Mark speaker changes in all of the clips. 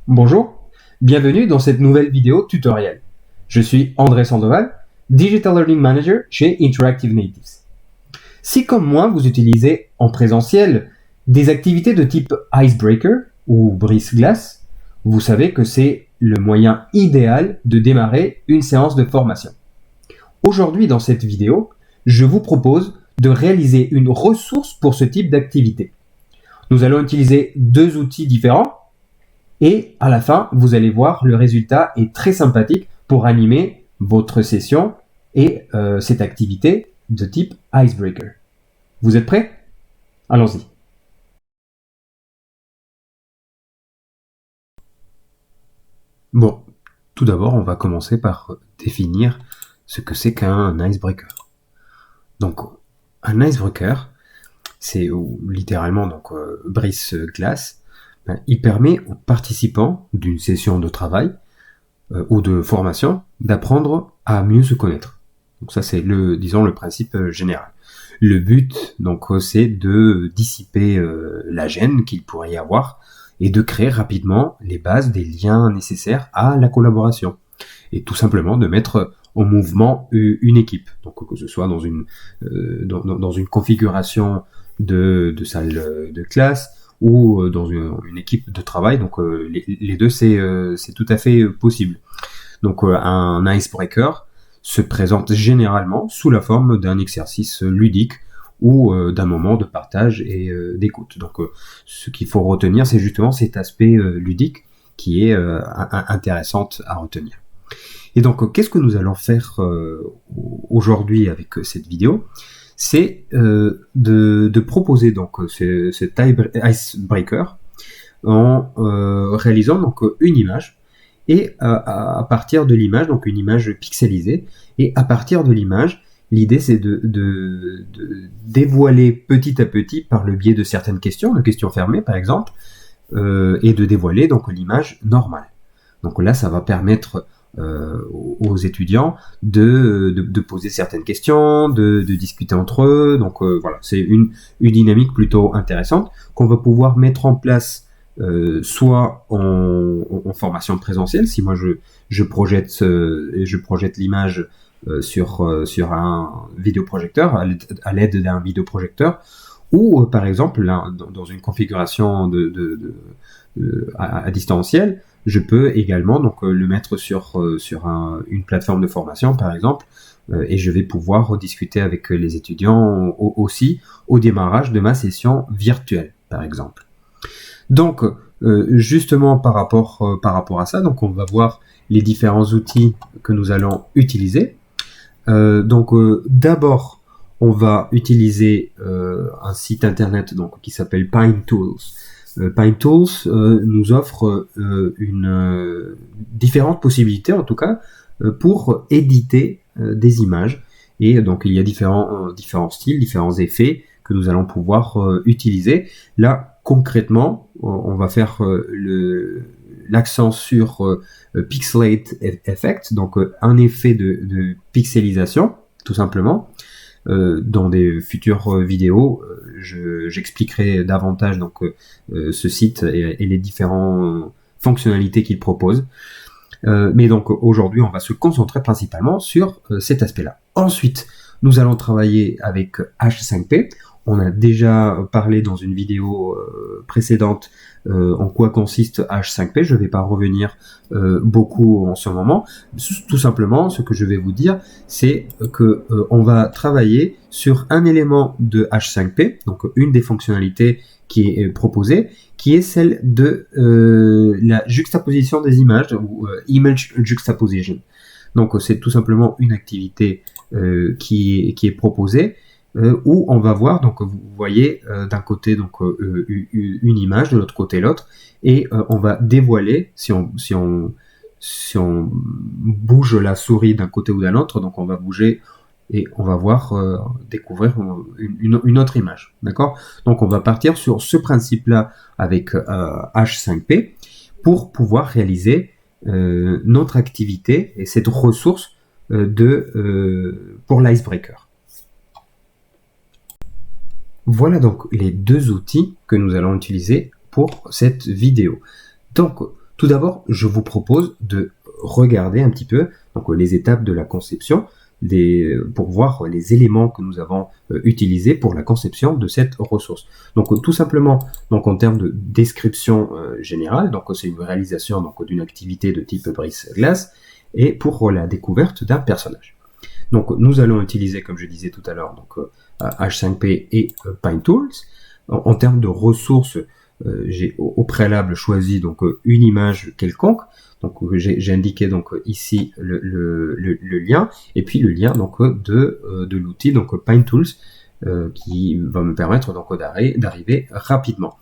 Speaker 1: Bonjour, bienvenue dans cette nouvelle vidéo tutoriel. Je suis André Sandoval, Digital Learning Manager chez Interactive Natives. Si comme moi vous utilisez en présentiel des activités de type Icebreaker ou brise-glace, vous savez que c'est le moyen idéal de démarrer une séance de formation. Aujourd'hui dans cette vidéo, je vous propose de réaliser une ressource pour ce type d'activité. Nous allons utiliser deux outils différents et à la fin, vous allez voir, le résultat est très sympathique pour animer votre session et cette activité de type Icebreaker. Vous êtes prêts? Allons-y. Bon, tout d'abord, on va commencer par définir ce que c'est qu'un icebreaker. Donc, un icebreaker, c'est littéralement donc brise-glace. Il permet aux participants d'une session de travail ou de formation d'apprendre à mieux se connaître. Donc ça c'est le principe général. Le but donc c'est de dissiper la gêne qu'il pourrait y avoir et de créer rapidement les bases des liens nécessaires à la collaboration et tout simplement de mettre en mouvement une équipe. Donc que ce soit dans une configuration de salle de classe ou dans une équipe de travail, donc les deux c'est tout à fait possible. Donc un icebreaker se présente généralement sous la forme d'un exercice ludique ou d'un moment de partage et d'écoute. Donc ce qu'il faut retenir, c'est justement cet aspect ludique qui est intéressant à retenir. Et donc qu'est-ce que nous allons faire aujourd'hui avec cette vidéo? C'est de proposer donc cet icebreaker en réalisant donc une image et à partir de l'image, donc une image pixelisée, et à partir de l'image, l'idée c'est de dévoiler petit à petit par le biais de certaines questions, de questions fermées par exemple, et de dévoiler donc l'image normale. Donc là ça va permettre aux étudiants de poser certaines questions, de discuter entre eux. Donc voilà, c'est une dynamique plutôt intéressante qu'on va pouvoir mettre en place soit en formation présentielle, si moi je projette l'image sur un vidéoprojecteur, à l'aide d'un vidéoprojecteur, ou par exemple là, dans une configuration à distanciel, je peux également donc le mettre sur une plateforme de formation par exemple, et je vais pouvoir discuter avec les étudiants aussi au démarrage de ma session virtuelle par exemple. Donc justement par rapport à ça, donc on va voir les différents outils que nous allons utiliser. Donc d'abord on va utiliser un site internet donc qui s'appelle PineTools. PineTools nous offre différentes possibilités en tout cas pour éditer des images, et donc il y a différents styles, différents effets que nous allons pouvoir utiliser. Là concrètement on va faire l'accent sur Pixelate Effect, donc un effet de pixelisation tout simplement. Dans des futures vidéos, j'expliquerai davantage donc ce site et les différentes fonctionnalités qu'il propose. Mais donc aujourd'hui, on va se concentrer principalement sur cet aspect-là. Ensuite, nous allons travailler avec H5P. On a déjà parlé dans une vidéo précédente en quoi consiste H5P. Je ne vais pas revenir beaucoup en ce moment. Tout simplement, ce que je vais vous dire, c'est que on va travailler sur un élément de H5P, donc une des fonctionnalités qui est proposée, qui est celle de la juxtaposition des images, ou image juxtaposition. Donc c'est tout simplement une activité qui est proposée, où on va voir, donc vous voyez d'un côté donc une image, de l'autre côté l'autre, et on va dévoiler, si on bouge la souris d'un côté ou d'un autre, donc on va bouger et on va voir découvrir une autre image, d'accord? Donc on va partir sur ce principe-là avec H5P pour pouvoir réaliser notre activité et cette ressource pour l'icebreaker. Voilà donc les deux outils que nous allons utiliser pour cette vidéo. Donc, tout d'abord, je vous propose de regarder un petit peu donc, les étapes de la conception pour voir les éléments que nous avons utilisés pour la conception de cette ressource. Donc, tout simplement, donc, en termes de description générale, donc c'est une réalisation donc, d'une activité de type brise-glace et pour la découverte d'un personnage. Donc, nous allons utiliser, comme je disais tout à l'heure, donc H5P et PineTools. En termes de ressources, j'ai au préalable choisi donc une image quelconque. Donc j'ai indiqué donc ici le lien et puis le lien donc de l'outil donc PineTools qui va me permettre donc d'arriver rapidement.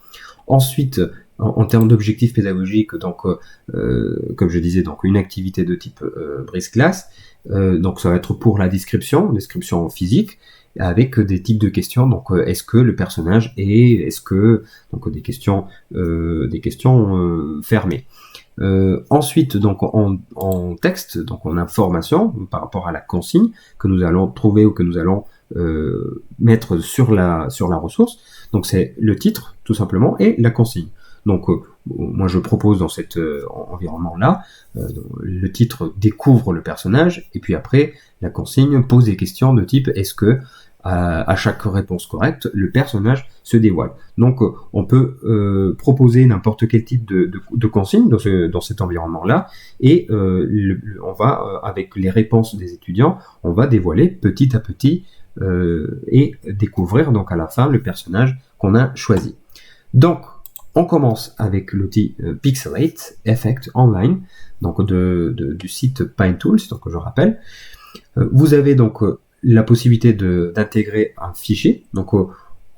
Speaker 1: Ensuite, en termes d'objectifs pédagogiques, donc comme je disais, donc une activité de type brise-glace, donc ça va être pour la description physique, avec des types de questions. Donc est-ce que le personnage est donc des questions fermées. Ensuite, donc en texte, donc en information par rapport à la consigne que nous allons trouver ou que nous allons mettre sur la ressource. Donc c'est le titre tout simplement et la consigne. Donc moi je propose dans cet environnement-là, le titre découvre le personnage et puis après la consigne pose des questions de type est-ce que à chaque réponse correcte, le personnage se dévoile. Donc, on peut proposer n'importe quel type de consigne dans cet environnement-là, et on va, avec les réponses des étudiants, on va dévoiler petit à petit et découvrir donc à la fin le personnage qu'on a choisi. Donc, on commence avec l'outil Pixelate Effect Online, donc du site PineTools, donc je rappelle. Vous avez donc la possibilité d'intégrer un fichier. Donc,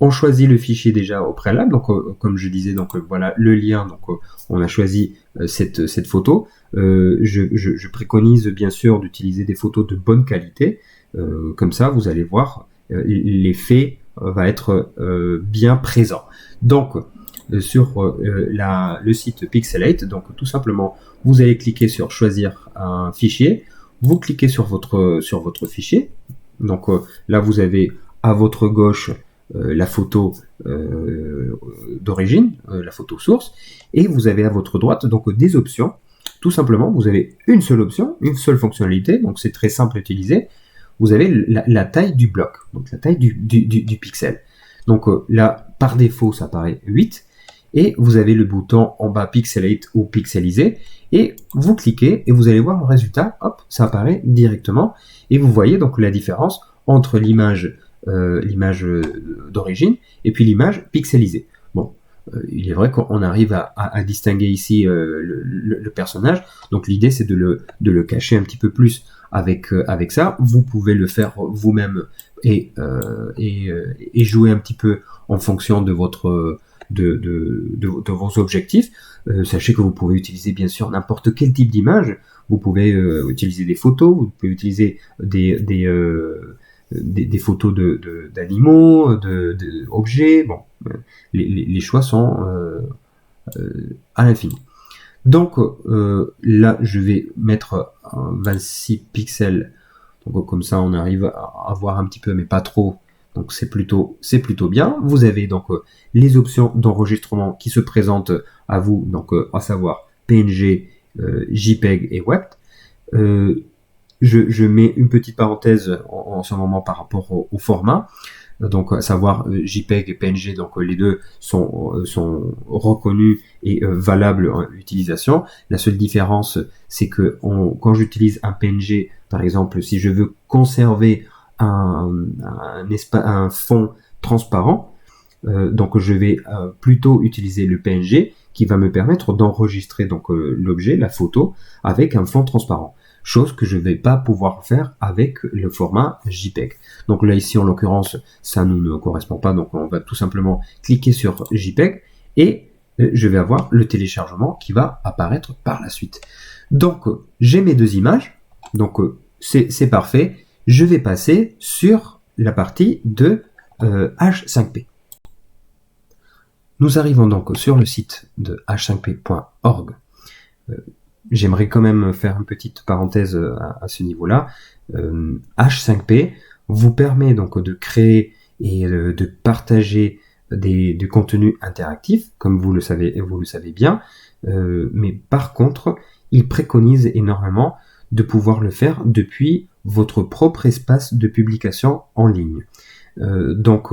Speaker 1: on choisit le fichier déjà au préalable. Donc, comme je disais, donc voilà le lien. Donc, on a choisi cette photo. Je préconise bien sûr d'utiliser des photos de bonne qualité. Comme ça, vous allez voir, l'effet va être bien présent. Donc, sur le site Pixelate, donc tout simplement, vous allez cliquer sur choisir un fichier. Vous cliquez sur votre fichier. Donc là, vous avez à votre gauche la photo d'origine, la photo source, et vous avez à votre droite donc des options. Tout simplement, vous avez une seule option, une seule fonctionnalité, donc c'est très simple à utiliser. Vous avez la taille du bloc, donc la taille du pixel. Donc là, par défaut, ça apparaît 8, et vous avez le bouton en bas Pixelate ou Pixeliser, et vous cliquez et vous allez voir le résultat, hop, ça apparaît directement, et vous voyez donc la différence entre l'image d'origine et puis l'image pixelisée. Bon, il est vrai qu'on arrive à distinguer ici le personnage, donc l'idée c'est de le cacher un petit peu plus avec ça. Vous pouvez le faire vous-même et jouer un petit peu en fonction de vos objectifs. Sachez que vous pouvez utiliser bien sûr n'importe quel type d'image. Vous pouvez utiliser des photos, vous pouvez utiliser des photos d'animaux, d'objets. Bon, les choix sont à l'infini. Donc là, je vais mettre 26 pixels. Donc comme ça, on arrive à voir un petit peu, mais pas trop. Donc c'est plutôt bien. Vous avez donc les options d'enregistrement qui se présentent à vous, donc à savoir PNG, JPEG et WEP. Je mets une petite parenthèse en ce moment par rapport au format. Donc à savoir JPEG et PNG, donc les deux sont reconnus et valables en utilisation. La seule différence, c'est que quand j'utilise un PNG, par exemple, si je veux conserver un fond transparent, donc je vais plutôt utiliser le PNG qui va me permettre d'enregistrer donc l'objet, la photo, avec un fond transparent. Chose que je ne vais pas pouvoir faire avec le format JPEG. Donc là ici en l'occurrence ça nous ne correspond pas, donc on va tout simplement cliquer sur JPEG et je vais avoir le téléchargement qui va apparaître par la suite. Donc j'ai mes deux images, donc c'est parfait. Je vais passer sur la partie de H5P. Nous arrivons donc sur le site de h5p.org. J'aimerais quand même faire une petite parenthèse à ce niveau-là. H5P vous permet donc de créer et de partager du contenu interactif, comme vous le savez bien. Mais par contre, il préconise énormément de pouvoir le faire depuis votre propre espace de publication en ligne. Donc,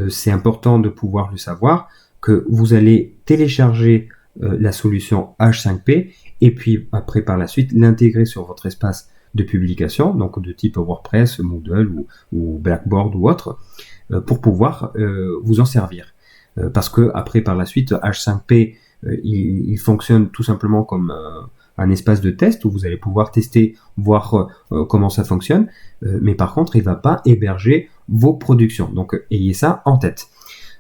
Speaker 1: c'est important de pouvoir le savoir, que vous allez télécharger la solution H5P et puis après par la suite l'intégrer sur votre espace de publication, donc de type WordPress, Moodle ou Blackboard ou autre, pour pouvoir vous en servir. Parce que après par la suite H5P il fonctionne tout simplement comme un espace de test où vous allez pouvoir tester, voir comment ça fonctionne, mais par contre il va pas héberger vos productions, donc ayez ça en tête.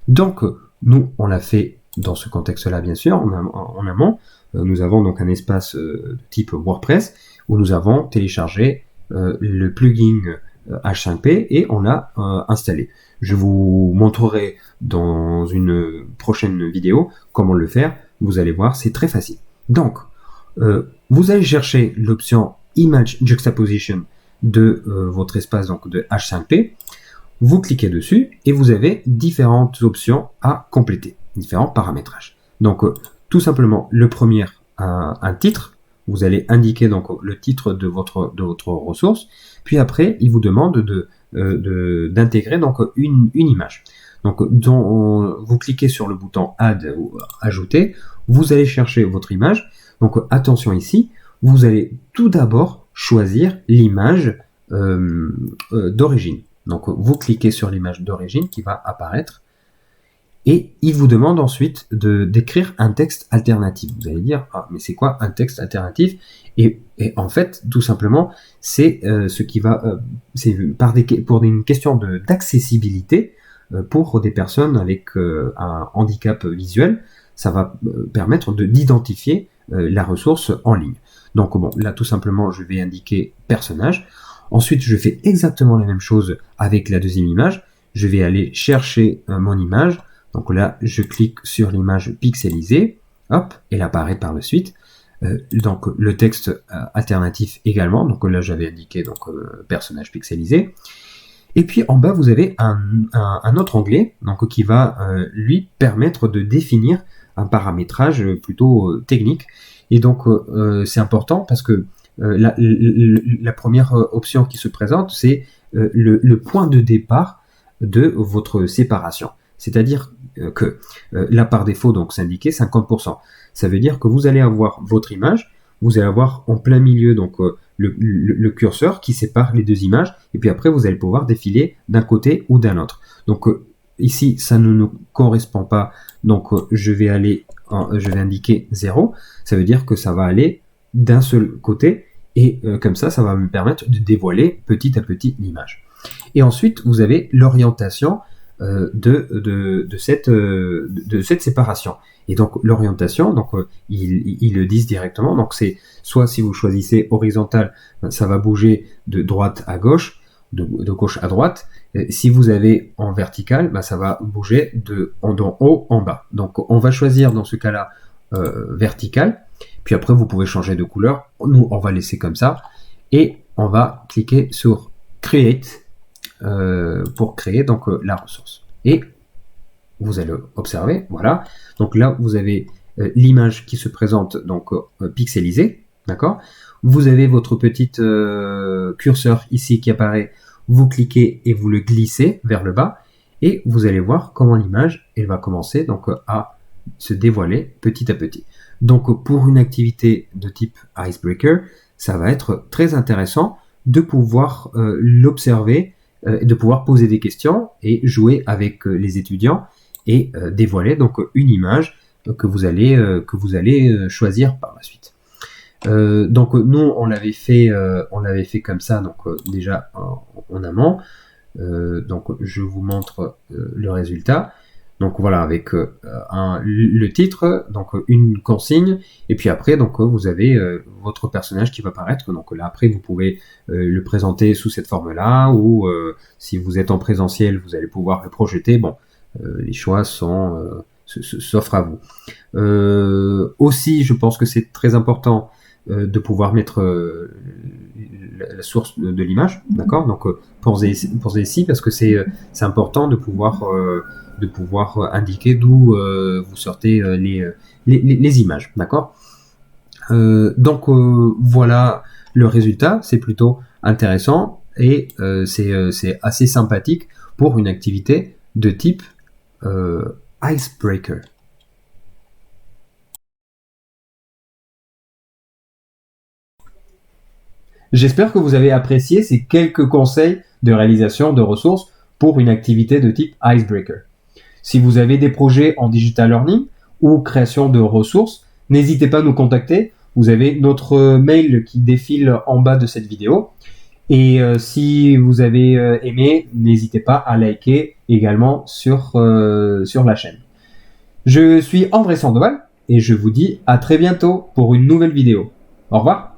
Speaker 1: Donc nous on l'a fait dans ce contexte-là bien sûr, en amont. Nous avons donc un espace de type WordPress où nous avons téléchargé le plugin H5P et on l'a installé. Je vous montrerai dans une prochaine vidéo comment le faire. Vous allez voir, c'est très facile. Donc, vous allez chercher l'option Image Juxtaposition de votre espace donc de H5P. Vous cliquez dessus et vous avez différentes options à compléter, différents paramétrages. Donc, tout simplement, le premier, un titre. Vous allez indiquer donc le titre de votre ressource. Puis après, il vous demande d'intégrer donc une image. Donc, vous cliquez sur le bouton Add ou Ajouter. Vous allez chercher votre image. Donc, attention ici, vous allez tout d'abord choisir l'image d'origine. Donc, vous cliquez sur l'image d'origine qui va apparaître. Et il vous demande ensuite d'écrire un texte alternatif. Vous allez dire, ah, mais c'est quoi un texte alternatif? Et en fait, tout simplement, c'est ce qui va, c'est pour une question d'accessibilité pour des personnes avec un handicap visuel, ça va permettre d'identifier la ressource en ligne. Donc bon, là tout simplement, je vais indiquer personnage. Ensuite, je fais exactement la même chose avec la deuxième image. Je vais aller chercher mon image. Donc là, je clique sur l'image pixelisée, hop, elle apparaît par la suite. Donc le texte alternatif également. Donc là, j'avais indiqué donc personnage pixelisé. Et puis en bas, vous avez un autre onglet donc qui va lui permettre de définir un paramétrage plutôt technique. Et donc c'est important parce que la première option qui se présente, c'est le point de départ de votre séparation. C'est-à-dire que là, par défaut, donc c'est indiqué 50%. Ça veut dire que vous allez avoir votre image, vous allez avoir en plein milieu donc le curseur qui sépare les deux images, et puis après, vous allez pouvoir défiler d'un côté ou d'un autre. Donc ici, ça ne nous correspond pas, donc je vais indiquer 0. Ça veut dire que ça va aller d'un seul côté, et comme ça va me permettre de dévoiler petit à petit l'image. Et ensuite, vous avez l'orientation de cette séparation. Et donc l'orientation, donc ils le disent directement. Donc c'est soit si vous choisissez horizontal, ça va bouger de droite à gauche, de gauche à droite. Et si vous avez en vertical, ça va bouger d'en haut en bas. Donc on va choisir dans ce cas-là vertical. Puis après vous pouvez changer de couleur. Nous on va laisser comme ça et on va cliquer sur Create. Pour créer donc la ressource. Et vous allez observer, voilà. Donc là, vous avez l'image qui se présente donc pixelisée, d'accord. Vous avez votre petite curseur ici qui apparaît. Vous cliquez et vous le glissez vers le bas et vous allez voir comment l'image elle va commencer donc à se dévoiler petit à petit. Donc pour une activité de type Icebreaker, ça va être très intéressant de pouvoir l'observer, de pouvoir poser des questions et jouer avec les étudiants et dévoiler donc une image que vous allez choisir par la suite. Donc nous on l'avait fait comme ça donc déjà en amont. Donc je vous montre le résultat. Donc voilà, avec le titre, donc une consigne, et puis après donc vous avez votre personnage qui va apparaître. Donc là après vous pouvez le présenter sous cette forme-là, ou si vous êtes en présentiel, vous allez pouvoir le projeter. Bon, les choix s'offrent à vous. Aussi, je pense que c'est très important de pouvoir mettre la source de l'image, d'accord. Donc pensez ici parce que c'est important de pouvoir indiquer d'où vous sortez les images, d'accord. Donc voilà le résultat, c'est plutôt intéressant et c'est assez sympathique pour une activité de type icebreaker. J'espère que vous avez apprécié ces quelques conseils de réalisation de ressources pour une activité de type icebreaker. Si vous avez des projets en digital learning ou création de ressources, n'hésitez pas à nous contacter. Vous avez notre mail qui défile en bas de cette vidéo. Et si vous avez aimé, n'hésitez pas à liker également sur la chaîne. Je suis André Sandoval et je vous dis à très bientôt pour une nouvelle vidéo. Au revoir.